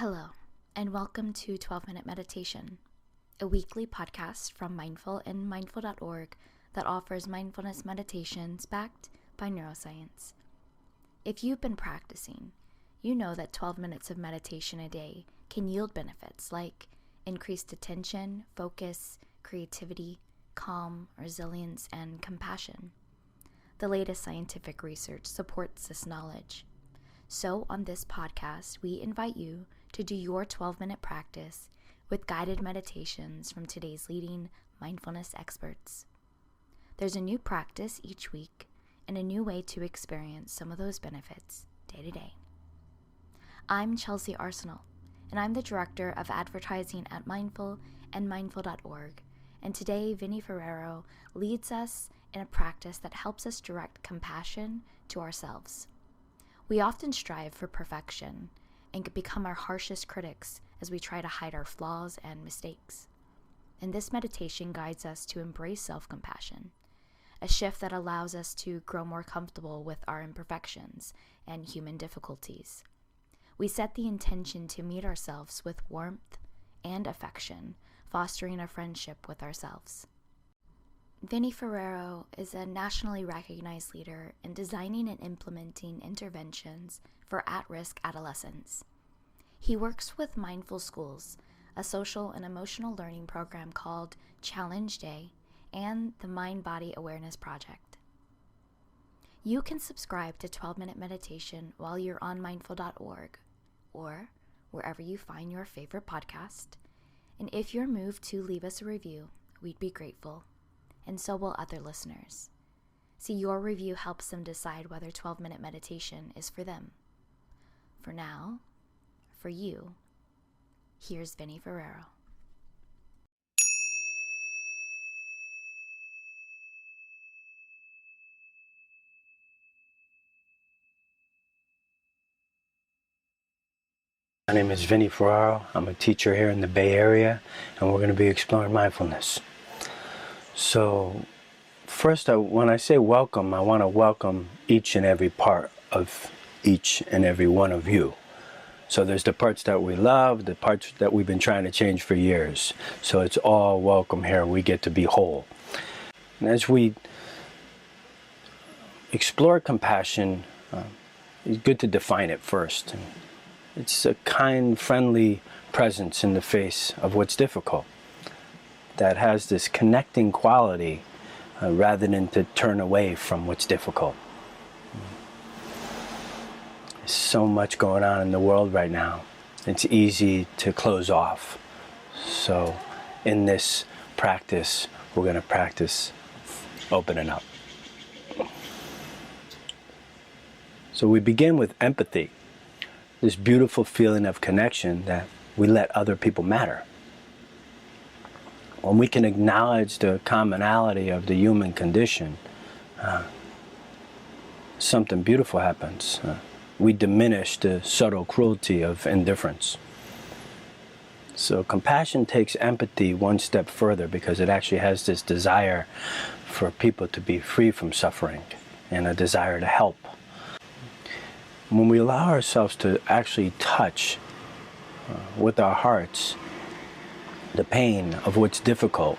Hello, and welcome to 12-Minute Meditation, a weekly podcast from Mindful and mindful.org that offers mindfulness meditations backed by neuroscience. If you've been practicing, you know that 12 minutes of meditation a day can yield benefits like increased attention, focus, creativity, calm, resilience, and compassion. The latest scientific research supports this knowledge. So on this podcast, we invite you to do your 12-minute practice with guided meditations from today's leading mindfulness experts. There's a new practice each week and a new way to experience some of those benefits day to day. I'm Chelsea Arsenal, and I'm the Director of Advertising at Mindful and mindful.org. And today, Vinny Ferraro leads us in a practice that helps us direct compassion to ourselves. We often strive for perfection and become our harshest critics as we try to hide our flaws and mistakes. And this meditation guides us to embrace self-compassion, a shift that allows us to grow more comfortable with our imperfections and human difficulties. We set the intention to meet ourselves with warmth and affection, fostering a friendship with ourselves. Vinny Ferraro is a nationally recognized leader in designing and implementing interventions for at-risk adolescents. He works with Mindful Schools, a social and emotional learning program called Challenge Day, and the Mind-Body Awareness Project. You can subscribe to 12-Minute Meditation while you're on mindful.org or wherever you find your favorite podcast. And if you're moved to leave us a review, we'd be grateful. And so will other listeners. See, your review helps them decide whether 12-minute meditation is for them. For now, for you, here's Vinny Ferraro. My name is Vinny Ferraro. I'm a teacher here in the Bay Area, and we're going to be exploring mindfulness. So, first, when I say welcome, I want to welcome each and every part of each and every one of you. So there's the parts that we love, the parts that we've been trying to change for years. So it's all welcome here. We get to be whole. And as we explore compassion, it's good to define it first. It's a kind, friendly presence in the face of what's difficult that has this connecting quality rather than to turn away from what's difficult. There's so much going on in the world right now. It's easy to close off. So in this practice, we're going to practice opening up. So we begin with empathy, this beautiful feeling of connection that we let other people matter. When we can acknowledge the commonality of the human condition, something beautiful happens. We diminish the subtle cruelty of indifference. So compassion takes empathy one step further because it actually has this desire for people to be free from suffering and a desire to help. When we allow ourselves to actually touch with our hearts the pain of what's difficult,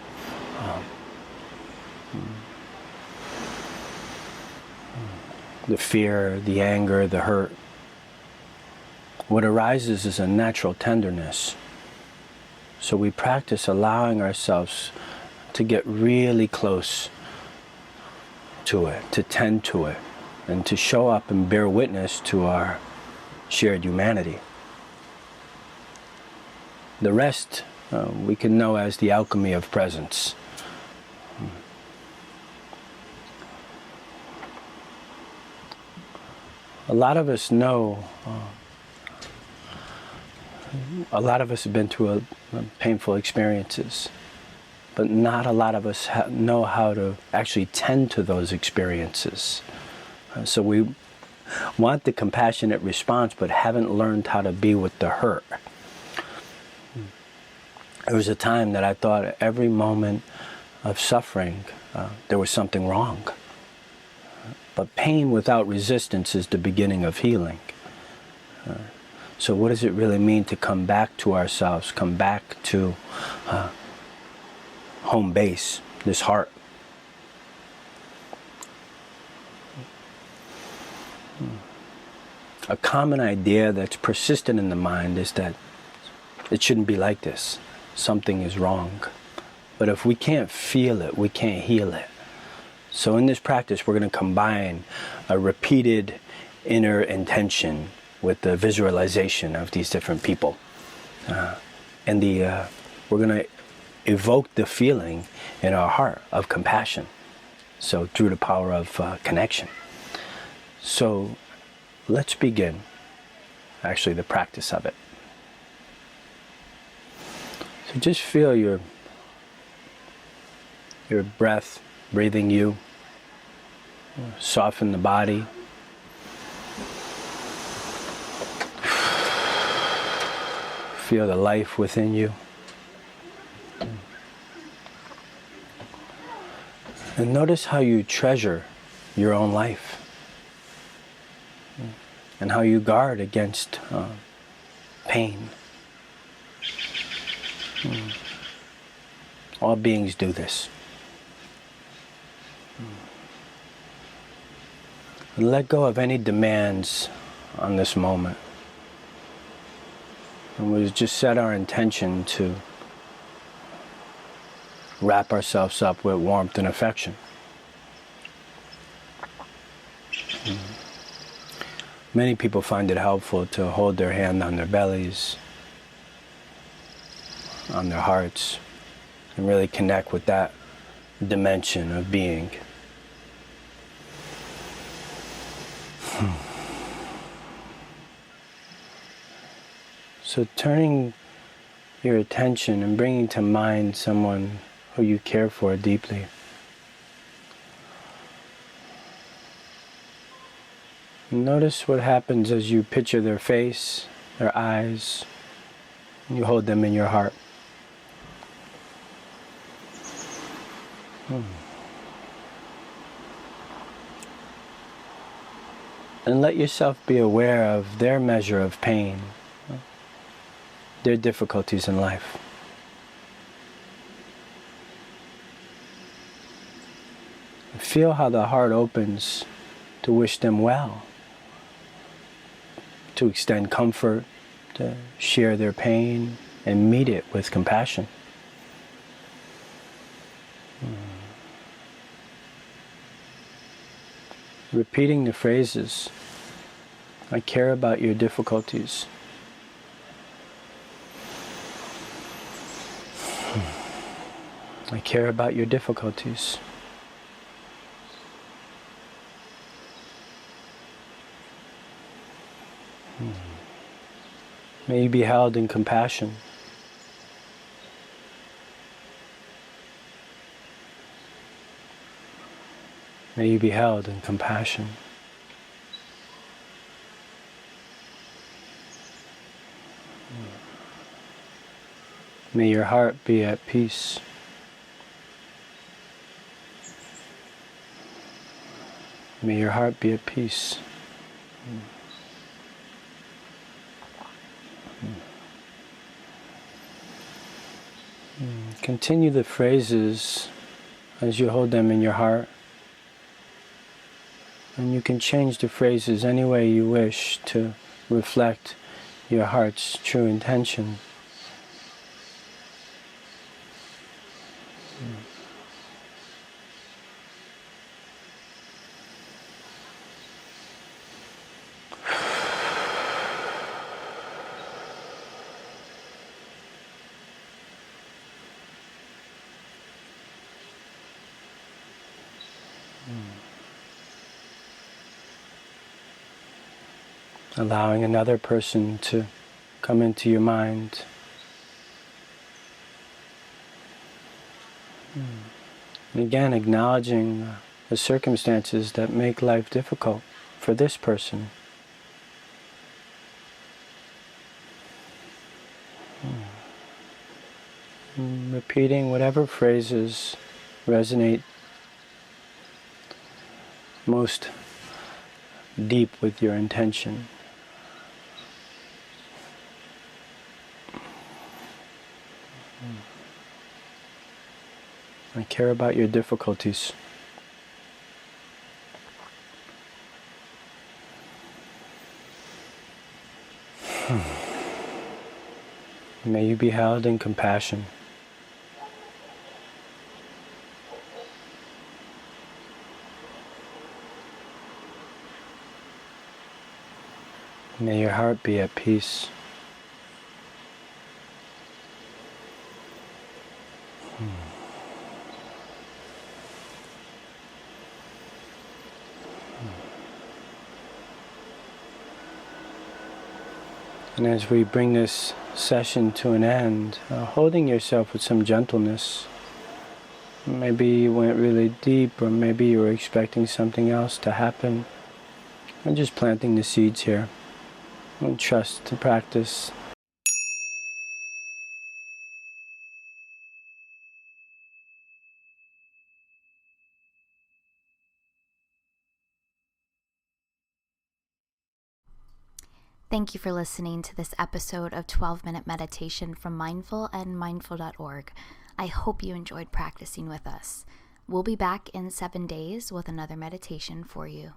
the fear, the anger, the hurt, what arises is a natural tenderness. So we practice allowing ourselves to get really close to it, to tend to it, and to show up and bear witness to our shared humanity. The rest we can know as the alchemy of presence. A lot of us know, a lot of us have been through painful experiences, but not a lot of us know how to actually tend to those experiences. So we want the compassionate response, but haven't learned how to be with the hurt. There was a time that I thought at every moment of suffering, there was something wrong. But pain without resistance is the beginning of healing. So what does it really mean to come back to ourselves, come back to home base, this heart? A common idea that's persistent in the mind is that it shouldn't be like this. Something is wrong. But if we can't feel it, we can't heal it. So in this practice, we're going to combine a repeated inner intention with the visualization of these different people. We're going to evoke the feeling in our heart of compassion. So through the power of connection. So let's begin, actually, the practice of it. So just feel your breath breathing you. Soften the body. Feel the life within you. And notice how you treasure your own life. And how you guard against pain. All beings do this. And let go of any demands on this moment. And we just set our intention to wrap ourselves up with warmth and affection. Many people find it helpful to hold their hand on their bellies, on their hearts, and really connect with that dimension of being. So turning your attention and bringing to mind someone who you care for deeply. Notice what happens as you picture their face, their eyes, and you hold them in your heart. And let yourself be aware of their measure of pain, their difficulties in life. Feel how the heart opens to wish them well, to extend comfort, to share their pain, and meet it with compassion. Repeating the phrases, I care about your difficulties. I care about your difficulties. May you be held in compassion. May you be held in compassion. May your heart be at peace. May your heart be at peace. Continue the phrases as you hold them in your heart. And you can change the phrases any way you wish to reflect your heart's true intention. Allowing another person to come into your mind. And again, acknowledging the circumstances that make life difficult for this person. Repeating whatever phrases resonate most deep with your intention. I care about your difficulties. May you be held in compassion. May your heart be at peace. And as we bring this session to an end, holding yourself with some gentleness. Maybe you went really deep, or maybe you were expecting something else to happen. I'm just planting the seeds here. And trust to practice. Thank you for listening to this episode of 12-Minute Meditation from Mindful and mindful.org. I hope you enjoyed practicing with us. We'll be back in 7 days with another meditation for you.